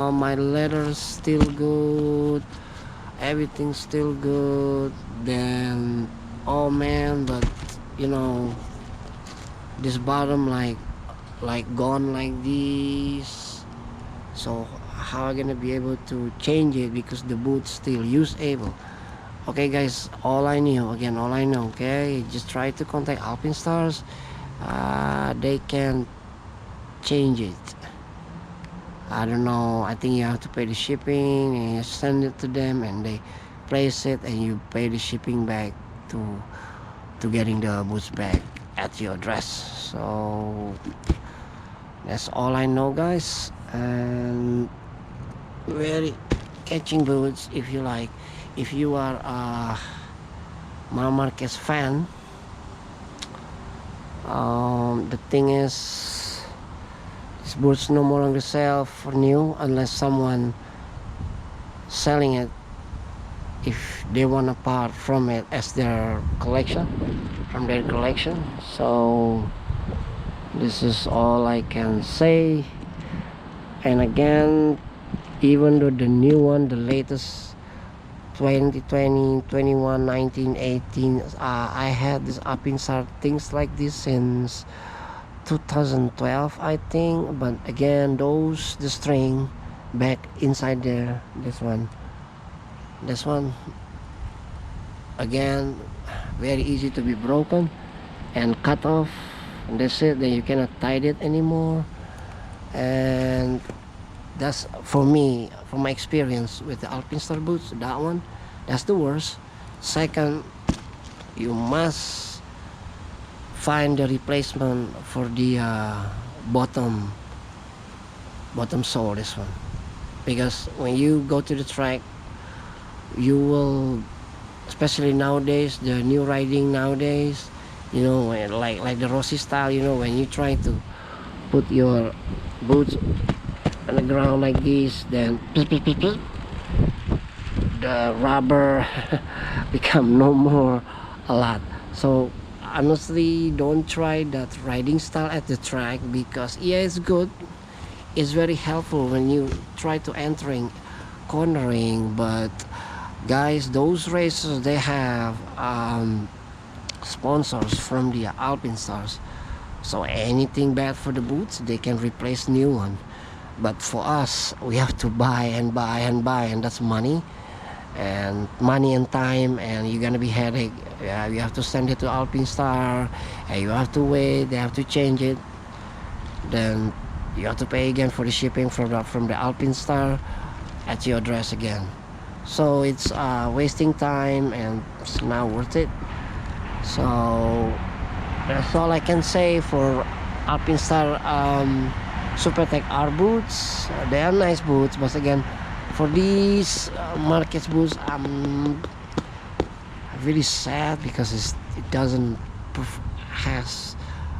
My letter's still good, everything's still good. Then, oh man, but you know, this bottom like gone like this. So how I gonna be able to change it because the boot's still usable? Okay, guys, all I know, okay, just try to contact Alpinestars. They can change it. I don't know, I think you have to pay the shipping and you send it to them and they place it and you pay the shipping back to getting the boots back at your address. So that's all I know, guys. And very catching boots. If you like, if you are a Mar Marquez fan, the thing is, these boots no more longer sell for new unless someone selling it, if they want a part from it as their collection, from their collection. So this is all I can say. And again, even though the new one, the latest 2020, 21, 19, 18, I had this up inside things like this since 2012, I think. But again, the string back inside there, this one again, very easy to be broken and cut off, and that's it. Then you cannot tie it anymore. And that's, for me, from my experience with the Alpinestar boots, that's the worst. Second, you must find the replacement for the bottom sole, this one, because when you go to the track, you will, especially nowadays, the new riding nowadays, like the Rossi style, when you try to put your boots on the ground like this, then the rubber become no more a lot. So honestly, don't try that riding style at the track, because yeah, it's good, it's very helpful when you try to entering cornering, but guys, those racers, they have sponsors from the Alpinestars, so anything bad for the boots, they can replace new one. But for us, we have to buy and buy and buy, and that's money and time, and you're gonna be headache. Yeah, you have to send it to Alpinestar, and you have to wait, they have to change it, then you have to pay again for the shipping from the Alpinestar at your address again. So it's wasting time, and it's not worth it. So that's all I can say for Alpinestar Supertech R boots. They are nice boots, but again, for these Marquez boots, I'm really sad because it doesn't has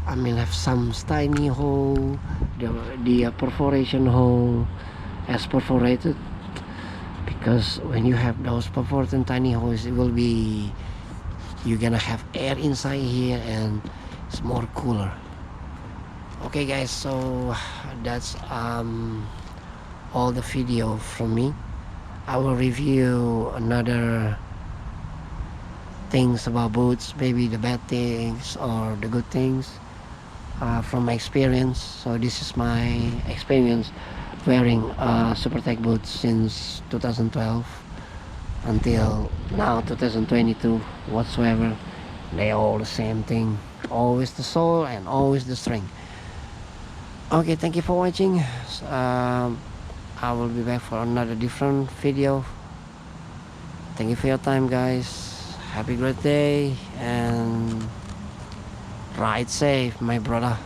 have some tiny hole. The perforation hole as perforated, because when you have those perforated tiny holes, it will be, you're gonna have air inside here and it's more cooler. Okay guys, so that's all the video from me. I will review another things about boots, maybe the bad things or the good things from my experience. So this is my experience wearing Supertech boots since 2012 until now 2022 whatsoever. They all the same thing, always the sole and always the string. Okay, thank you for watching. I will be back for another different video. Thank you for your time, guys. Have a great day and ride safe, my brother.